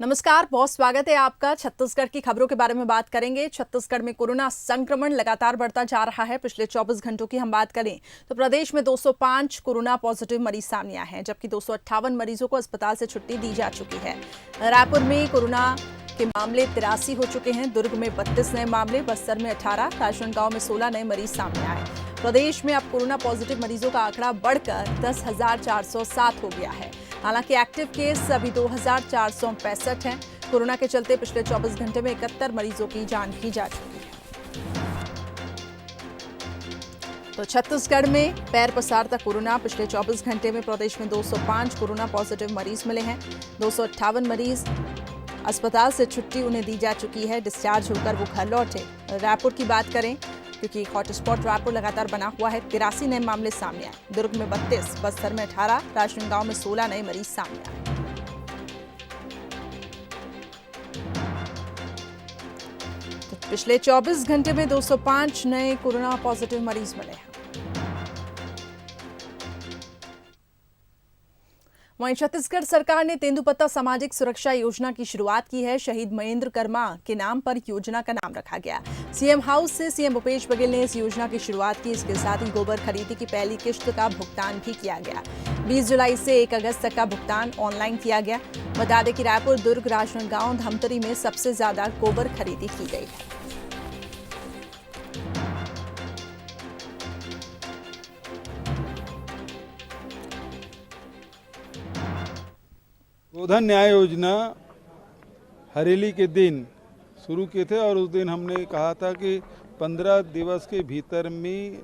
नमस्कार, बहुत स्वागत है आपका। छत्तीसगढ़ की खबरों के बारे में बात करेंगे। छत्तीसगढ़ में कोरोना संक्रमण लगातार बढ़ता जा रहा है। पिछले 24 घंटों की हम बात करें तो प्रदेश में 205 कोरोना पॉजिटिव मरीज सामने आए हैं, जबकि 258 मरीजों को अस्पताल से छुट्टी दी जा चुकी है। रायपुर में कोरोना के मामले 83 हो चुके हैं। दुर्ग में 32 नए मामले, बस्तर में 18, राजनांदगांव में 16 नए मरीज सामने आए। प्रदेश में अब कोरोना पॉजिटिव मरीजों का आंकड़ा बढ़कर 10,407 हो गया है। हालांकि एक्टिव केस अभी 2,465 हैं। कोरोना के चलते पिछले 24 घंटे में 71 मरीजों की जान भी जा चुकी है। तो छत्तीसगढ़ में पैर पसारता कोरोना। पिछले 24 घंटे में प्रदेश में 205 कोरोना पॉजिटिव मरीज मिले हैं। 258 मरीज अस्पताल से छुट्टी उन्हें दी जा चुकी है। डिस्चार्ज होकर वो घर लौटे। रायपुर की बात करें क्योंकि हॉटस्पॉट रायपुर लगातार बना हुआ है। 83 नए मामले सामने आए। दुर्ग में 32, बस्तर में 18, राजनांदगांव में 16 नए मरीज सामने आए। तो पिछले 24 घंटे में 205 नए कोरोना पॉजिटिव मरीज मिले हैं। वहीं छत्तीसगढ़ सरकार ने तेंदुपत्ता सामाजिक सुरक्षा योजना की शुरुआत की है। शहीद महेंद्र कर्मा के नाम पर योजना का नाम रखा गया। सीएम हाउस से सीएम भूपेश बघेल ने इस योजना की शुरुआत की। इसके साथ ही गोबर खरीदी की पहली किश्त का भुगतान भी किया गया। 20 जुलाई से 1 अगस्त तक का भुगतान ऑनलाइन किया गया। बता दें कि रायपुर, दुर्ग, राजनांदगांव, धमतरी में सबसे ज्यादा गोबर खरीदी की गई है। गोधन न्याय योजना हरेली के दिन शुरू किए थे और उस दिन हमने कहा था कि 15 दिवस के भीतर में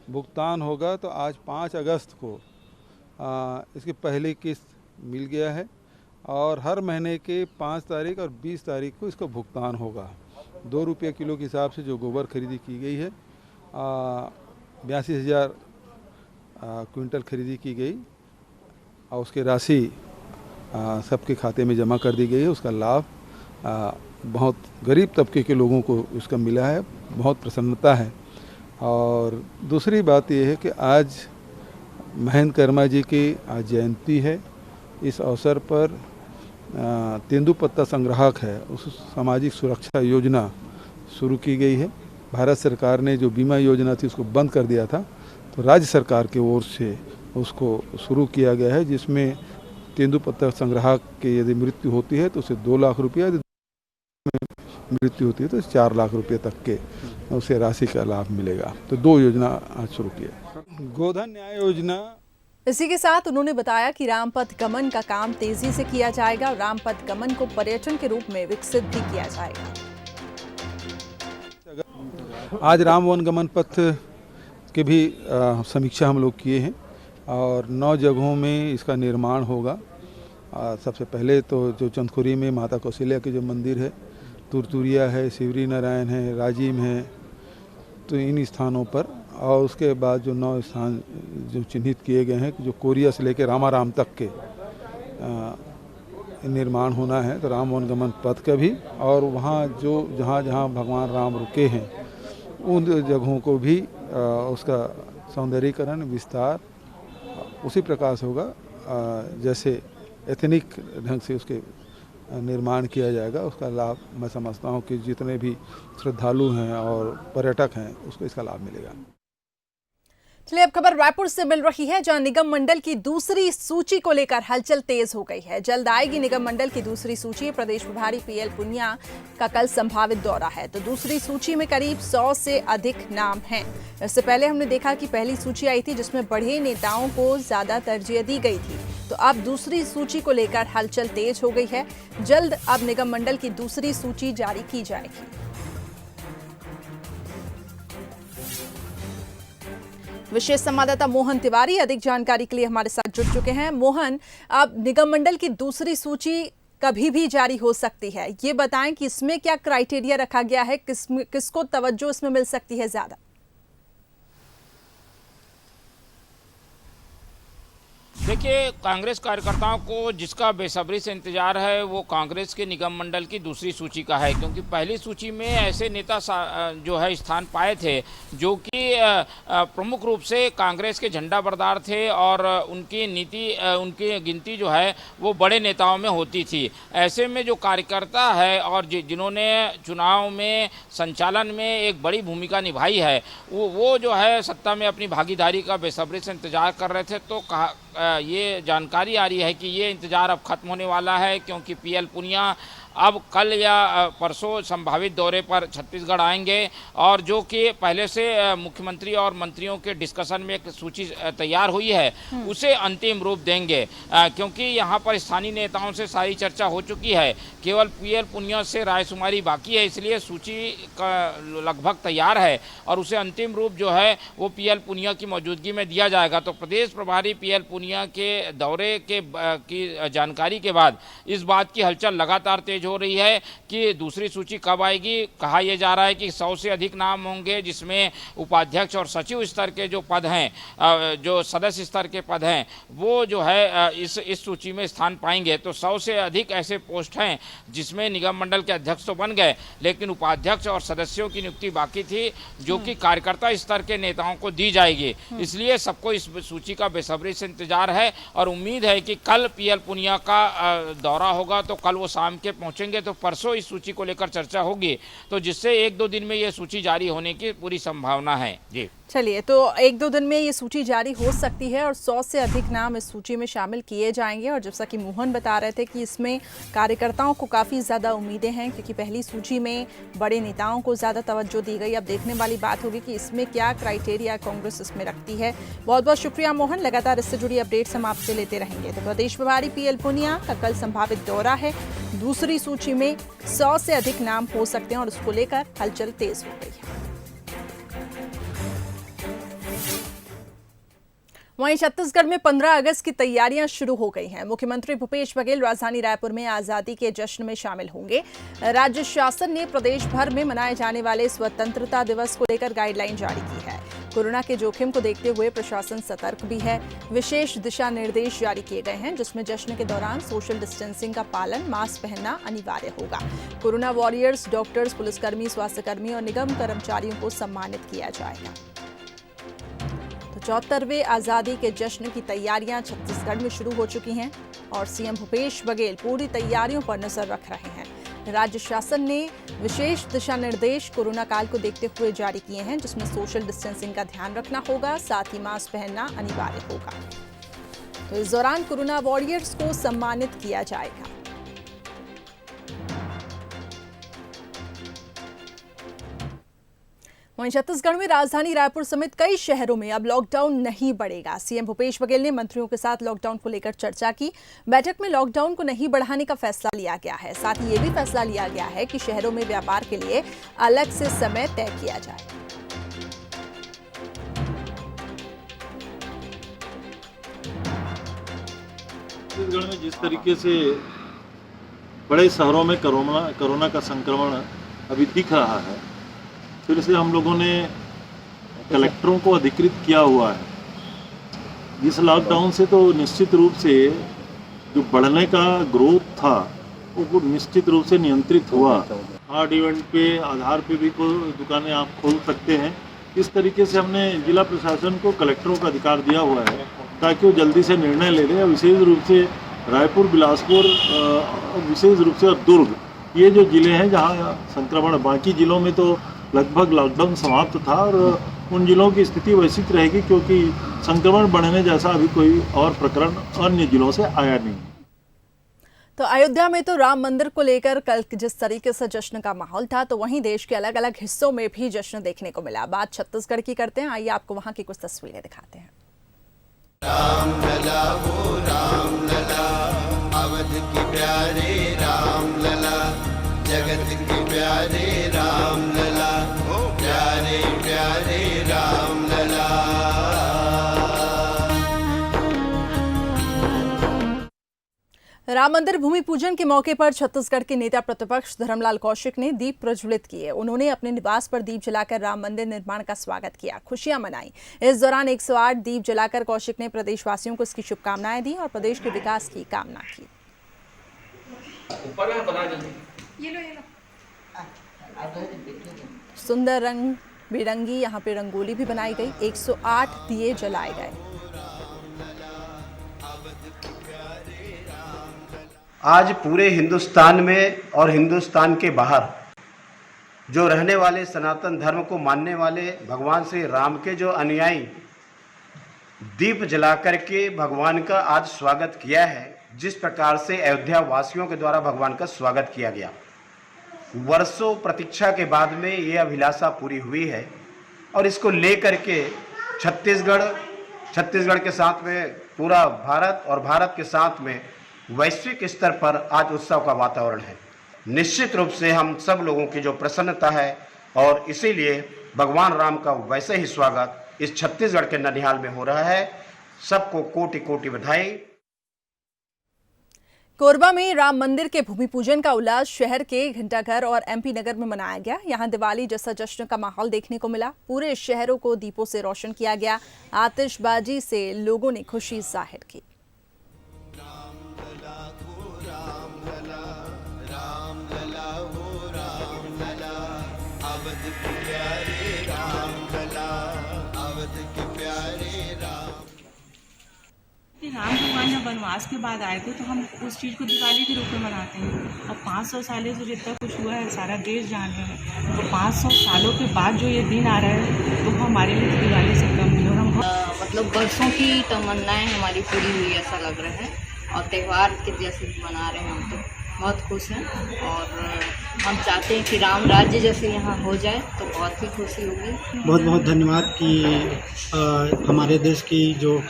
भुगतान होगा। तो आज 5 अगस्त को इसकी पहली किस्त मिल गया है और हर महीने के 5 तारीख और 20 तारीख को इसका भुगतान होगा। 2 रुपये किलो के हिसाब से जो गोबर खरीदी की गई है, 82,000 क्विंटल खरीदी की गई और उसकी राशि सबके खाते में जमा कर दी गई है। उसका लाभ बहुत गरीब तबके के लोगों को उसका मिला है। बहुत प्रसन्नता है। और दूसरी बात यह है कि आज महेंद्र कर्मा जी की आज जयंती है। इस अवसर पर तेंदुपत्ता संग्राहक है उस सामाजिक सुरक्षा योजना शुरू की गई है। भारत सरकार ने जो बीमा योजना थी उसको बंद कर दिया था, तो राज्य सरकार की ओर से उसको शुरू किया गया है, जिसमें तेंदुपत्ता संग्राहक की यदि मृत्यु होती है तो उसे 2 लाख रुपया, यदि मृत्यु होती है तो 4 लाख रुपये तक के उसे राशि का लाभ मिलेगा। तो 2 योजना आज शुरू की है। गोधन न्याय योजना। इसी के साथ उन्होंने बताया कि रामपथ गमन का काम तेजी से किया जाएगा और रामपथ गमन को पर्यटन के रूप में विकसित भी किया जाएगा। आज राम वन गमन पथ के भी समीक्षा हम लोग किए हैं और 9 जगहों में इसका निर्माण होगा। सबसे पहले तो जो चंदखुरी में माता कौशल्या के जो मंदिर है, तुरतुरिया है, शिवरी नारायण है, राजिम है, तो इन स्थानों पर, और उसके बाद जो 9 स्थान जो चिन्हित किए गए हैं जो कोरिया से लेकर रामाराम तक के निर्माण होना है, तो राम वन गमन पथ का भी, और वहाँ जो जहाँ जहाँ भगवान राम रुके हैं उन जगहों को भी उसका सौंदर्यीकरण, विस्तार उसी प्रकार से होगा जैसे एथनिक ढंग से उसके निर्माण किया जाएगा। उसका लाभ मैं समझता हूँ कि जितने भी श्रद्धालु हैं और पर्यटक हैं उसको इसका लाभ मिलेगा। चलिए अब खबर रायपुर से मिल रही है, जहां निगम मंडल की दूसरी सूची को लेकर हलचल तेज हो गई है। जल्द आएगी निगम मंडल की दूसरी सूची। प्रदेश प्रभारी पीएल पुनिया का कल संभावित दौरा है, तो दूसरी सूची में करीब 100 से अधिक नाम हैं। इससे पहले हमने देखा कि पहली सूची आई थी जिसमें बड़े नेताओं को ज्यादा तरजीह दी गई थी, तो अब दूसरी सूची को लेकर हलचल तेज हो गई है। जल्द अब निगम मंडल की दूसरी सूची जारी की जाएगी। विशेष संवाददाता मोहन तिवारी अधिक जानकारी के लिए हमारे साथ जुड़ चुके हैं। मोहन, अब निगम मंडल की दूसरी सूची कभी भी जारी हो सकती है, ये बताएं कि इसमें क्या क्राइटेरिया रखा गया है, किसको तवज्जो इसमें मिल सकती है ज्यादा? देखिए, कांग्रेस कार्यकर्ताओं को जिसका बेसब्री से इंतजार है वो कांग्रेस के निगम मंडल की दूसरी सूची का है, क्योंकि पहली सूची में ऐसे नेता जो है स्थान पाए थे जो कि प्रमुख रूप से कांग्रेस के झंडा बरदार थे और उनकी नीति उनकी गिनती जो है वो बड़े नेताओं में होती थी। ऐसे में जो कार्यकर्ता है और जिन्होंने चुनाव में संचालन में एक बड़ी भूमिका निभाई है वो जो है सत्ता में अपनी भागीदारी का बेसब्री से इंतजार कर रहे थे। तो ये जानकारी आ रही है कि ये इंतज़ार अब ख़त्म होने वाला है, क्योंकि पीएल पुनिया अब कल या परसों संभावित दौरे पर छत्तीसगढ़ आएंगे और जो कि पहले से मुख्यमंत्री और मंत्रियों के डिस्कशन में एक सूची तैयार हुई है उसे अंतिम रूप देंगे, क्योंकि यहाँ पर स्थानीय नेताओं से सारी चर्चा हो चुकी है। केवल पीएल पुनिया से रायशुमारी बाकी है, इसलिए सूची का लगभग तैयार है और उसे अंतिम रूप जो है वो पीएल पुनिया की मौजूदगी में दिया जाएगा। तो प्रदेश प्रभारी पीएल पुनिया के दौरे की जानकारी के बाद इस बात की हलचल लगातार तेज हो रही है कि दूसरी सूची कब आएगी। कहा यह जा रहा है कि 100 से अधिक नाम होंगे, जिसमें उपाध्यक्ष और सचिव स्तर के जो पद हैं, जो सदस्य स्तर के पद हैं, वो जो है इस सूची में स्थान पाएंगे। तो 100 से अधिक ऐसे पोस्ट हैं जिसमें निगम मंडल के अध्यक्ष तो बन गए, लेकिन उपाध्यक्ष और सदस्यों की नियुक्ति बाकी थी, जो कि कार्यकर्ता स्तर के नेताओं को दी जाएगी। इसलिए सबको इस सूची का बेसब्री से इंतजार है और उम्मीद है कि कल पीएल पुनिया का दौरा होगा, तो कल वो शाम के पहुंचेंगे, तो परसों इस सूची को लेकर चर्चा होगी, तो जिससे 1-2 दिन में ये सूची जारी होने की पूरी संभावना है। जी चलिए, तो 1-2 दिन में ये सूची जारी हो सकती है और 100 से अधिक नाम इस सूची में शामिल किए जाएंगे। और जैसा कि मोहन बता रहे थे कि इसमें कार्यकर्ताओं को काफ़ी ज़्यादा उम्मीदें हैं, क्योंकि पहली सूची में बड़े नेताओं को ज़्यादा तवज्जो दी गई। अब देखने वाली बात होगी कि इसमें क्या क्राइटेरिया कांग्रेस इसमें रखती है। बहुत बहुत शुक्रिया मोहन, लगातार इससे जुड़ी अपडेट्स हम आपसे लेते रहेंगे। तो प्रदेश प्रभारी पीएल पुनिया का कल संभावित दौरा है। दूसरी सूची में 100 से अधिक नाम हो सकते हैं और उसको लेकर हलचल तेज हो गई है। वहीं छत्तीसगढ़ में 15 अगस्त की तैयारियां शुरू हो गई हैं। मुख्यमंत्री भूपेश बघेल राजधानी रायपुर में आजादी के जश्न में शामिल होंगे। राज्य शासन ने प्रदेश भर में मनाए जाने वाले स्वतंत्रता दिवस को लेकर गाइडलाइन जारी की है। कोरोना के जोखिम को देखते हुए प्रशासन सतर्क भी है। विशेष दिशा निर्देश जारी किए गए हैं, जिसमें जश्न के दौरान सोशल डिस्टेंसिंग का पालन, मास्क पहनना अनिवार्य होगा। कोरोना वॉरियर्स, डॉक्टर्स, पुलिसकर्मी, स्वास्थ्यकर्मी और निगम कर्मचारियों को सम्मानित किया जाएगा। 74वें आजादी के जश्न की तैयारियां छत्तीसगढ़ में शुरू हो चुकी हैं और सीएम भूपेश बघेल पूरी तैयारियों पर नजर रख रहे हैं। राज्य शासन ने विशेष दिशा निर्देश कोरोना काल को देखते हुए जारी किए हैं, जिसमें सोशल डिस्टेंसिंग का ध्यान रखना होगा, साथ ही मास्क पहनना अनिवार्य होगा। तो इस दौरान कोरोना वॉरियर्स को सम्मानित किया जाएगा। वहीं छत्तीसगढ़ में राजधानी रायपुर समेत कई शहरों में अब लॉकडाउन नहीं बढ़ेगा। सीएम भूपेश बघेल ने मंत्रियों के साथ लॉकडाउन को लेकर चर्चा की। बैठक में लॉकडाउन को नहीं बढ़ाने का फैसला लिया गया है। साथ ही ये भी फैसला लिया गया है कि शहरों में व्यापार के लिए अलग से समय तय किया जाए। छत्तीसगढ़ में जिस तरीके से बड़े शहरों में कोरोना का संक्रमण अभी दिख रहा है, फिर से हम लोगों ने कलेक्टरों को अधिकृत किया हुआ है। इस लॉकडाउन से तो निश्चित रूप से जो बढ़ने का ग्रोथ था वो निश्चित रूप से नियंत्रित हुआ। हार्ड इवेंट पे आधार पे भी कोई दुकानें आप खोल सकते हैं। इस तरीके से हमने जिला प्रशासन को कलेक्टरों का अधिकार दिया हुआ है ताकि वो जल्दी से निर्णय ले लें। विशेष रूप से रायपुर, बिलासपुर, विशेष रूप से और दुर्ग, ये जो जिले हैं जहाँ संक्रमण, बाकी जिलों में तो लगभग लॉकडाउन समाप्त था और उन जिलों की स्थिति वैसी रहेगी, क्योंकि संक्रमण बढ़ने जैसा अभी कोई और प्रकरण अन्य जिलों से आया नहीं। तो अयोध्या में तो राम मंदिर को लेकर कल जिस तरीके से जश्न का माहौल था, तो वहीं देश के अलग अलग हिस्सों में भी जश्न देखने को मिला। बात छत्तीसगढ़ की करते हैं, आइए आपको वहां की कुछ तस्वीरें दिखाते हैं। राम लला वो राम लला, अवध के प्यारे राम लला, जगत के प्यारे राम लला, प्यारे प्यारे राम लला। राम मंदिर भूमि पूजन के मौके पर छत्तीसगढ़ के नेता प्रतिपक्ष धर्मलाल कौशिक ने दीप प्रज्वलित किए। उन्होंने अपने निवास पर दीप जलाकर राम मंदिर निर्माण का स्वागत किया, खुशियां मनाई। इस दौरान 108 दीप जलाकर कौशिक ने प्रदेशवासियों को इसकी शुभकामनाएं दी और प्रदेश के विकास की कामना की। सुंदर रंग बिरंगी यहाँ पे रंगोली भी बनाई गई। 108 दिए जलाए गए। आज पूरे हिंदुस्तान में और हिंदुस्तान के बाहर जो रहने वाले सनातन धर्म को मानने वाले भगवान श्री राम के जो अनुयायी दीप जला करके भगवान का आज स्वागत किया है, जिस प्रकार से अयोध्या वासियों के द्वारा भगवान का स्वागत किया गया, वर्षों प्रतीक्षा के बाद में ये अभिलाषा पूरी हुई है। और इसको लेकर के छत्तीसगढ़ के साथ में पूरा भारत और भारत के साथ में वैश्विक स्तर पर आज उत्सव का वातावरण है। निश्चित रूप से हम सब लोगों की जो प्रसन्नता है और इसीलिए भगवान राम का वैसे ही स्वागत इस छत्तीसगढ़ के ननिहाल में हो रहा है। सबको कोटि कोटि बधाई। कोरबा में राम मंदिर के भूमि पूजन का उल्लास शहर के घंटाघर और एमपी नगर में मनाया गया। यहां दिवाली जैसा जश्न का माहौल देखने को मिला। पूरे शहरों को दीपों से रोशन किया गया। आतिशबाजी से लोगों ने खुशी जाहिर की। राम भगवान जब वनवास के बाद आए थे तो हम उस चीज़ को दिवाली के रूप में मनाते हैं। और 500 सालों से जितना कुछ हुआ है सारा देश जान रहा है, तो 500 सालों के बाद जो ये दिन आ रहा है तो हमारे लिए दिवाली से कम नहीं। और हम मतलब बरसों की तमन्नाएं हमारी पूरी हुई ऐसा लग रहा है और त्यौहार के जैसे मना रहे हैं। हम तो बहुत खुश हैं और हम चाहते हैं कि राम राज्य जैसे यहाँ हो जाए तो बहुत ही खुशी होगी। बहुत बहुत धन्यवाद कि हमारे देश की जो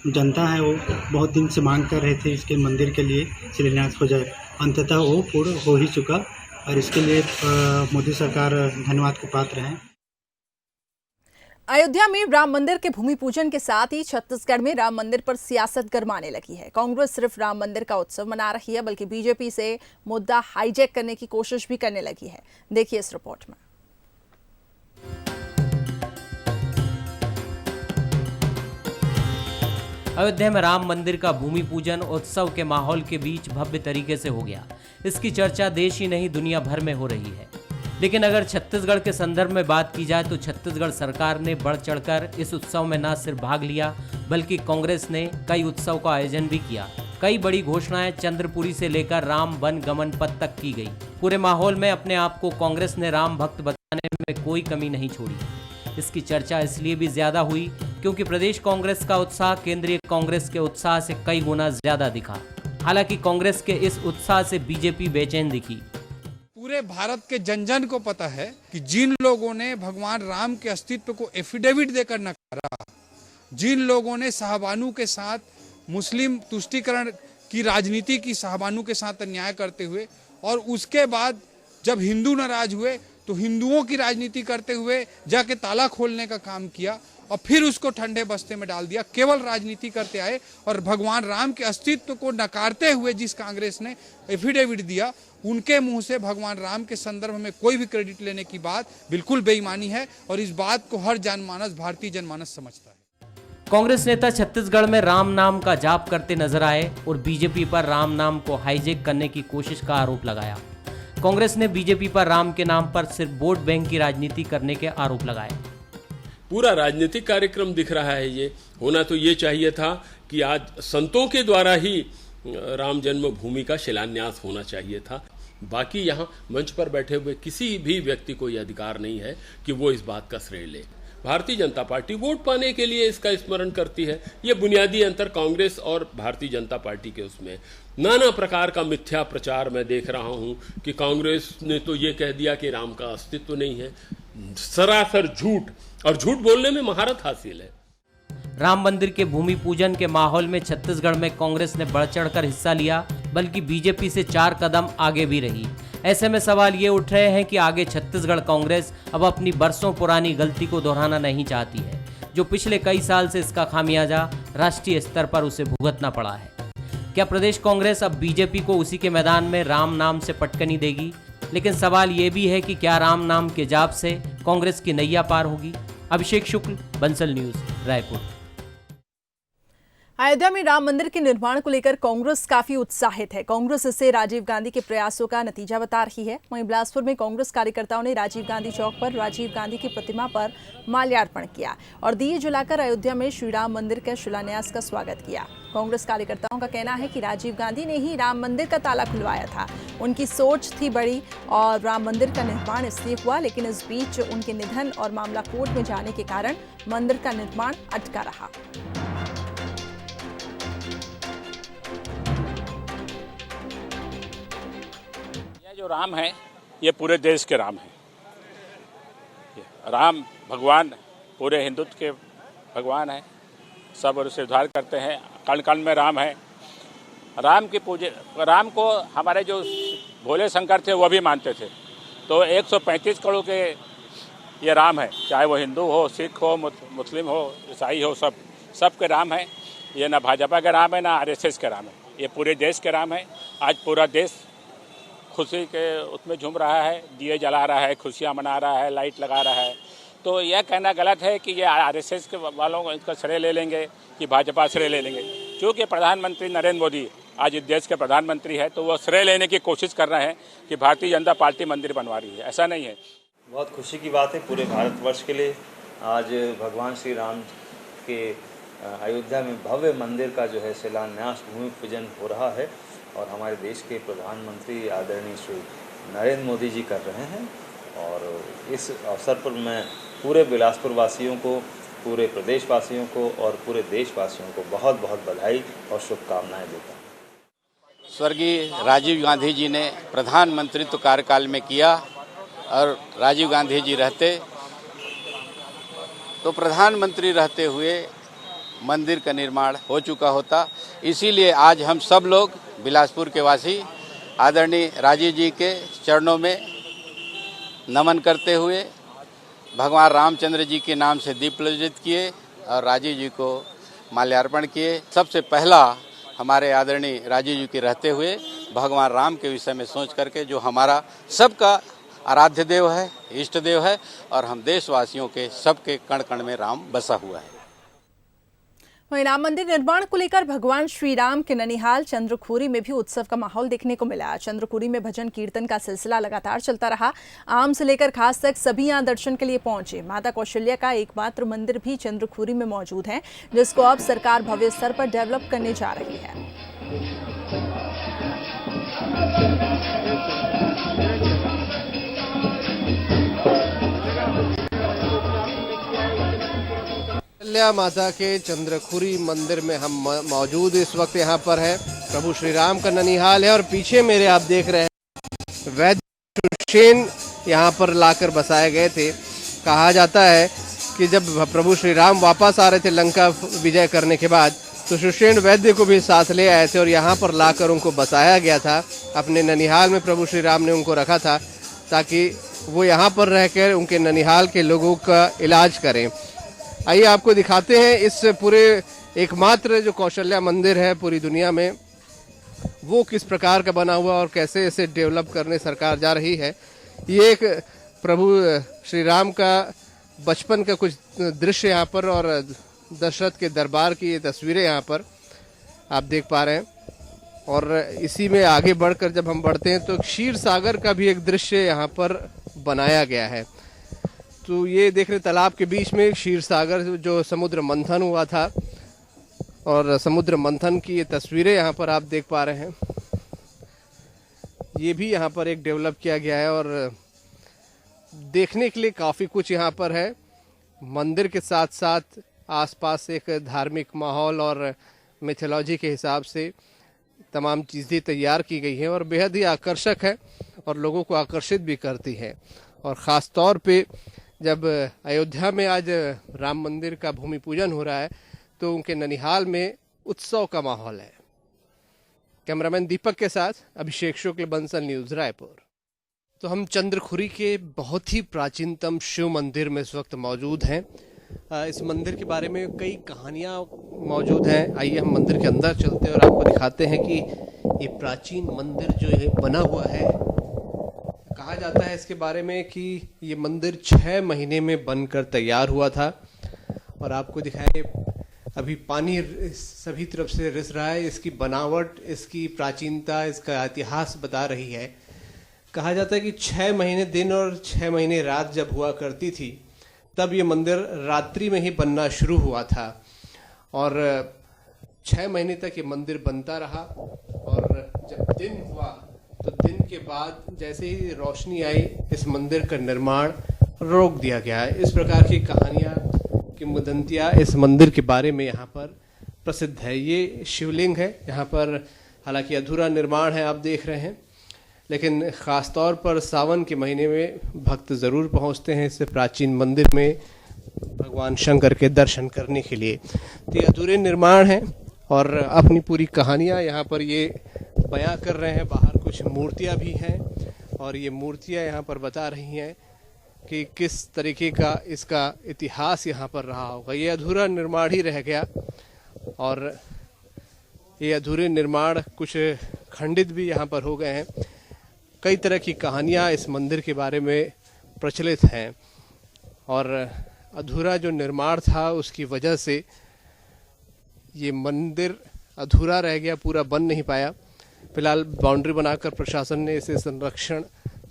जनता है वो बहुत दिन से मांग कर रहे थे इसके मंदिर के लिए शिलान्यास हो जाए। अंततः वो पूर्ण हो ही चुका और इसके लिए मोदी सरकार धन्यवाद के पात्र हैं। अयोध्या में राम मंदिर के भूमि पूजन के साथ ही छत्तीसगढ़ में राम मंदिर पर सियासत गरमाने लगी है। कांग्रेस सिर्फ राम मंदिर का उत्सव मना रही है बल्कि बीजेपी से मुद्दा हाईजैक करने की कोशिश भी करने लगी है। देखिए इस रिपोर्ट में। अयोध्या में राम मंदिर का भूमि पूजन उत्सव के माहौल के बीच भव्य तरीके से हो गया। इसकी चर्चा देश ही नहीं दुनिया भर में हो रही है। लेकिन अगर छत्तीसगढ़ के संदर्भ में बात की जाए तो छत्तीसगढ़ सरकार ने बढ़ चढ़कर इस उत्सव में न सिर्फ भाग लिया बल्कि कांग्रेस ने कई उत्सव का आयोजन भी किया। कई बड़ी घोषणाएं चंद्रपुरी से लेकर राम वन गमन पथ तक की गई। पूरे माहौल में अपने आप को कांग्रेस ने राम भक्त बताने में कोई कमी नहीं छोड़ी। इसकी चर्चा इसलिए भी ज्यादा हुई क्योंकि प्रदेश कांग्रेस का उत्साह केंद्रीय कांग्रेस के उत्साह से कई गुना ज्यादा दिखा। हालांकि कांग्रेस के इस उत्साह से बीजेपी बेचैन दिखी। पूरे भारत के जन जन को पता है कि जिन लोगों ने भगवान राम के अस्तित्व को एफिडेविट देकर नकारा, जिन लोगों ने शाहबानू के साथ मुस्लिम तुष्टीकरण की राजनीति की शाहबानू के साथ अन्याय करते हुए और उसके बाद जब हिंदू नाराज हुए तो हिंदुओं की राजनीति करते हुए जाके ताला खोलने का काम किया और फिर उसको ठंडे बस्ते में डाल दिया, केवल राजनीति करते आए और भगवान राम के अस्तित्व को नकारते हुए जिस कांग्रेस ने एफिडेविट दिया उनके मुंह से भगवान राम के संदर्भ में कोई भी क्रेडिट लेने की बात बिल्कुल बेईमानी है और इस बात को हर जनमानस भारतीय जनमानस समझता है। कांग्रेस नेता छत्तीसगढ़ में राम नाम का जाप करते नजर आए और बीजेपी पर राम नाम को हाईजैक करने की कोशिश का आरोप लगाया। कांग्रेस ने बीजेपी पर राम के नाम पर सिर्फ वोट बैंक की राजनीति करने के आरोप लगाए। पूरा राजनीतिक कार्यक्रम दिख रहा है। ये होना तो ये चाहिए था कि आज संतों के द्वारा ही राम जन्मभूमि का शिलान्यास होना चाहिए था। बाकी यहाँ मंच पर बैठे हुए किसी भी व्यक्ति को यह अधिकार नहीं है कि वो इस बात का श्रेय ले। भारतीय जनता पार्टी वोट पाने के लिए इसका स्मरण करती है। ये बुनियादी अंतर कांग्रेस और भारतीय जनता पार्टी के उसमें नाना प्रकार का मिथ्या प्रचार मैं देख रहा हूं कि कांग्रेस ने तो ये कह दिया कि राम का अस्तित्व नहीं है। सरासर झूठ, और झूठ बोलने में महारत हासिल है। राम मंदिर के भूमि पूजन के माहौल में छत्तीसगढ़ में कांग्रेस ने बढ़ चढ़कर हिस्सा लिया बल्कि बीजेपी से 4 कदम आगे भी रही। ऐसे में सवाल ये उठ रहे हैं कि आगे छत्तीसगढ़ कांग्रेस अब अपनी बरसों पुरानी गलती को दोहराना नहीं चाहती है, जो पिछले कई साल से इसका खामियाजा राष्ट्रीय स्तर पर उसे भुगतना पड़ा है। क्या प्रदेश कांग्रेस अब बीजेपी को उसी के मैदान में राम नाम से पटकनी देगी? लेकिन सवाल ये भी है कि क्या राम नाम के जाप से कांग्रेस की नैया पार होगी? अभिषेक शुक्ल, बंसल न्यूज, रायपुर। अयोध्या में राम मंदिर के निर्माण को लेकर कांग्रेस काफी उत्साहित है। कांग्रेस इसे राजीव गांधी के प्रयासों का नतीजा बता रही है। वहीं बिलासपुर में कांग्रेस कार्यकर्ताओं ने राजीव गांधी चौक पर राजीव गांधी की प्रतिमा पर माल्यार्पण किया और दिए जलाकर अयोध्या में श्री राम मंदिर के शिलान्यास का स्वागत किया। कांग्रेस कार्यकर्ताओं का कहना है कि राजीव गांधी ने ही राम मंदिर का ताला खुलवाया था। उनकी सोच थी बड़ी और राम मंदिर का निर्माण इसलिए हुआ, लेकिन इस बीच उनके निधन और मामला कोर्ट में जाने के कारण मंदिर का निर्माण अटका रहा। जो राम है ये पूरे देश के राम है। राम भगवान पूरे हिंदुत्व के भगवान है, सब उसे उद्धार करते हैं। कण कण में राम है। राम की राम को हमारे जो भोले शंकर थे वो भी मानते थे। तो 135 करोड़ के ये राम है, चाहे वो हिंदू हो, सिख हो, मुस्लिम हो, ईसाई हो, सब के राम है। ये ना भाजपा के राम है ना आरएसएस के राम है, ये पूरे देश के राम है। आज पूरा देश खुशी के उसमें झूम रहा है, दिए जला रहा है, खुशियाँ मना रहा है, लाइट लगा रहा है। तो यह कहना गलत है कि ये आरएसएस के वालों को इसका श्रेय ले लेंगे कि भाजपा श्रेय ले लेंगे। क्योंकि प्रधानमंत्री नरेंद्र मोदी आज इस देश के प्रधानमंत्री है, तो वो श्रेय लेने की कोशिश कर रहे हैं कि भारतीय जनता पार्टी मंदिर बनवा रही है। ऐसा नहीं है। बहुत खुशी की बात है पूरे भारतवर्ष के लिए। आज भगवान श्री राम के अयोध्या में भव्य मंदिर का जो है शिलान्यास, भूमि पूजन हो रहा है और हमारे देश के प्रधानमंत्री आदरणीय श्री नरेंद्र मोदी जी कर रहे हैं। और इस अवसर पर मैं पूरे बिलासपुर वासियों को, पूरे प्रदेश वासियों को और पूरे देशवासियों को बहुत बहुत बधाई और शुभकामनाएं देता हूँ। स्वर्गीय राजीव गांधी जी ने प्रधानमंत्रित्व कार्यकाल में किया और राजीव गांधी जी रहते तो प्रधानमंत्री रहते हुए मंदिर का निर्माण हो चुका होता। इसीलिए आज हम सब लोग बिलासपुर के वासी आदरणीय राजीव जी के चरणों में नमन करते हुए भगवान रामचंद्र जी के नाम से दीप प्रज्वलित किए और राजीव जी को माल्यार्पण किए। सबसे पहला हमारे आदरणीय राजीव जी के रहते हुए भगवान राम के विषय में सोच करके, जो हमारा सबका आराध्य देव है, इष्ट देव है और हम देशवासियों के सबके कण कण में राम बसा हुआ है। वहीं राम मंदिर निर्माण को लेकर भगवान श्री राम के ननिहाल चंद्रखुरी में भी उत्सव का माहौल देखने को मिला। चंद्रखुरी में भजन कीर्तन का सिलसिला लगातार चलता रहा। आम से लेकर खास तक सभी यहां दर्शन के लिए पहुंचे। माता कौशल्या का एकमात्र मंदिर भी चंद्रखुरी में मौजूद है, जिसको अब सरकार भव्य स्तर पर डेवलप करने जा रही है। कौशल्या माता के चंद्रखुरी मंदिर में हम मौजूद इस वक्त यहाँ पर है। प्रभु श्री राम का ननिहाल है और पीछे मेरे आप देख रहे हैं वैद्य सुषेण यहाँ पर लाकर बसाए गए थे। कहा जाता है कि जब प्रभु श्री राम वापस आ रहे थे लंका विजय करने के बाद, तो सुषेण वैद्य को भी साथ ले आए थे और यहाँ पर लाकर उनको बसाया गया था। अपने ननिहाल में प्रभु श्री राम ने उनको रखा था ताकि वो यहाँ पर रहकर उनके ननिहाल के लोगों का इलाज करें। आइए आपको दिखाते हैं इस पूरे एकमात्र जो कौशल्या मंदिर है पूरी दुनिया में, वो किस प्रकार का बना हुआ और कैसे इसे डेवलप करने सरकार जा रही है। ये एक प्रभु श्री राम का बचपन का कुछ दृश्य यहाँ पर और दशरथ के दरबार की ये तस्वीरें यहाँ पर आप देख पा रहे हैं। और इसी में आगे बढ़कर जब हम बढ़ते हैं तो क्षीर सागर का भी एक दृश्य यहाँ पर बनाया गया है। तो ये देख रहे तालाब के बीच में क्षीर सागर जो समुद्र मंथन हुआ था और समुद्र मंथन की ये तस्वीरें यहाँ पर आप देख पा रहे हैं। ये भी यहाँ पर एक डेवलप किया गया है और देखने के लिए काफ़ी कुछ यहाँ पर है। मंदिर के साथ साथ आसपास एक धार्मिक माहौल और मिथोलॉजी के हिसाब से तमाम चीज़ें तैयार की गई हैं और बेहद ही आकर्षक है और लोगों को आकर्षित भी करती है। और ख़ास तौर पे जब अयोध्या में आज राम मंदिर का भूमि पूजन हो रहा है तो उनके ननिहाल में उत्सव का माहौल है। कैमरामैन दीपक के साथ अभिषेक शुक्ल, बंसल न्यूज़, रायपुर। तो हम चंद्रखुरी के बहुत ही प्राचीनतम शिव मंदिर में इस वक्त मौजूद हैं। इस मंदिर के बारे में कई कहानियाँ मौजूद हैं। आइए हम मंदिर के अंदर चलते हैं और आपको दिखाते हैं कि ये प्राचीन मंदिर जो है बना हुआ है। कहा जाता है इसके बारे में कि ये मंदिर 6 महीने में बनकर तैयार हुआ था। और आपको दिखाएं, अभी पानी सभी तरफ से रिस रहा है। इसकी बनावट, इसकी प्राचीनता, इसका इतिहास बता रही है। कहा जाता है कि 6 महीने दिन और 6 महीने रात जब हुआ करती थी, तब ये मंदिर रात्रि में ही बनना शुरू हुआ था और 6 महीने तक ये मंदिर बनता रहा। और जब दिन हुआ तो दिन के बाद जैसे ही रोशनी आई, इस मंदिर का निर्माण रोक दिया गया। इस प्रकार की कहानियाँ, किंवदंतियाँ इस मंदिर के बारे में यहाँ पर प्रसिद्ध है। ये शिवलिंग है यहाँ पर, हालांकि अधूरा निर्माण है, आप देख रहे हैं, लेकिन ख़ास तौर पर सावन के महीने में भक्त ज़रूर पहुँचते हैं इस प्राचीन मंदिर में भगवान शंकर के दर्शन करने के लिए। तो ये अधूरे निर्माण हैं और अपनी पूरी कहानियाँ यहाँ पर ये बयां कर रहे हैं। बाहर कुछ मूर्तियाँ भी हैं और ये मूर्तियाँ यहाँ पर बता रही हैं कि किस तरीके का इसका इतिहास यहाँ पर रहा होगा। ये अधूरा निर्माण ही रह गया और ये अधूरे निर्माण कुछ खंडित भी यहाँ पर हो गए हैं। कई तरह की कहानियाँ इस मंदिर के बारे में प्रचलित हैं और अधूरा जो निर्माण था उसकी वजह से ये मंदिर अधूरा रह गया, पूरा बन नहीं पाया। फिलहाल बाउंड्री बनाकर प्रशासन ने इसे संरक्षण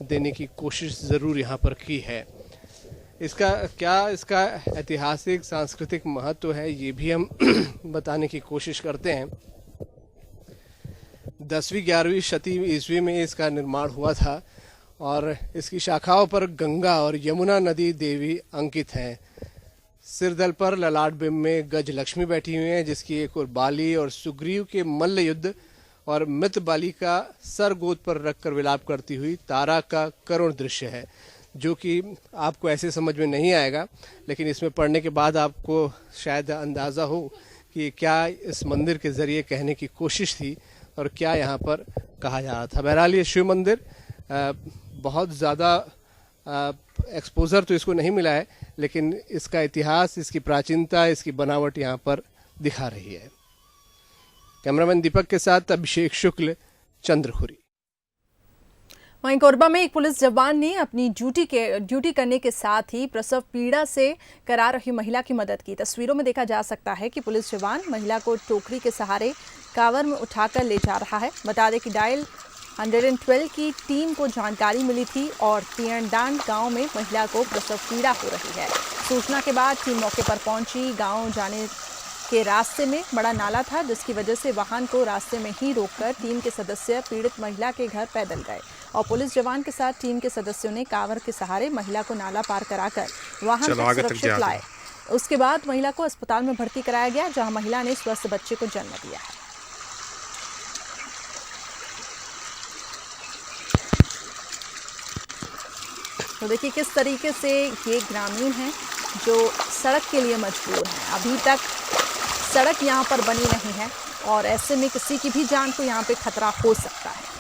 देने की कोशिश ज़रूर यहाँ पर की है। इसका ऐतिहासिक सांस्कृतिक महत्व है, ये भी हम बताने की कोशिश करते हैं। 10वीं 11वीं शती ईस्वी में इसका निर्माण हुआ था और इसकी शाखाओं पर गंगा और यमुना नदी देवी अंकित हैं। सिरदल पर ललाट बिंब में गज लक्ष्मी बैठी हुई हैं, जिसकी एक और बाली और सुग्रीव के मल्ल युद्ध और मृत बाली का सर गोद पर रखकर विलाप करती हुई तारा का करुण दृश्य है, जो कि आपको ऐसे समझ में नहीं आएगा, लेकिन इसमें पढ़ने के बाद आपको शायद अंदाज़ा हो कि क्या इस मंदिर के ज़रिए कहने की कोशिश थी और क्या यहाँ पर कहा जा रहा था। बहरहाल ये शिव मंदिर बहुत ज़्यादा एक्सपोजर तो इसको नहीं मिला है, लेकिन इसका इतिहास, इसकी प्राचीनता, इसकी बनावट यहाँ पर दिखा रही है। कैमरामैन दीपक के साथ अभिषेक शुक्ल, चंद्रखुरी। वहीं कोरबा में एक पुलिस जवान ने अपनी ड्यूटी करने के साथ ही प्रसव पीड़ा से करा रही महिला की मदद की। तस्वीरों में देखा जा सकता है कि पुलिस जवान महिला को टोकरी के सहारे कांवर में उठाकर ले जा रहा है। बता दें कि डायल 112 की टीम को जानकारी मिली थी और तियरडांड गांव में महिला को प्रसव पीड़ा हो रही है। सूचना के बाद टीम मौके पर पहुंची। गांव जाने के रास्ते में बड़ा नाला था, जिसकी वजह से वाहन को रास्ते में ही रोककर टीम के सदस्य पीड़ित महिला के घर पैदल गए और पुलिस जवान के साथ टीम के सदस्यों ने कांवर के सहारे महिला को नाला पार कराकर वाहन तक सुरक्षित लाए। उसके बाद महिला को अस्पताल में भर्ती कराया गया, जहां महिला ने स्वस्थ बच्चे को जन्म दिया है। तो देखिए किस तरीके से ये ग्रामीण हैं जो सड़क के लिए मजबूर हैं। अभी तक सड़क यहाँ पर बनी नहीं है और ऐसे में किसी की भी जान को यहाँ पे खतरा हो सकता है।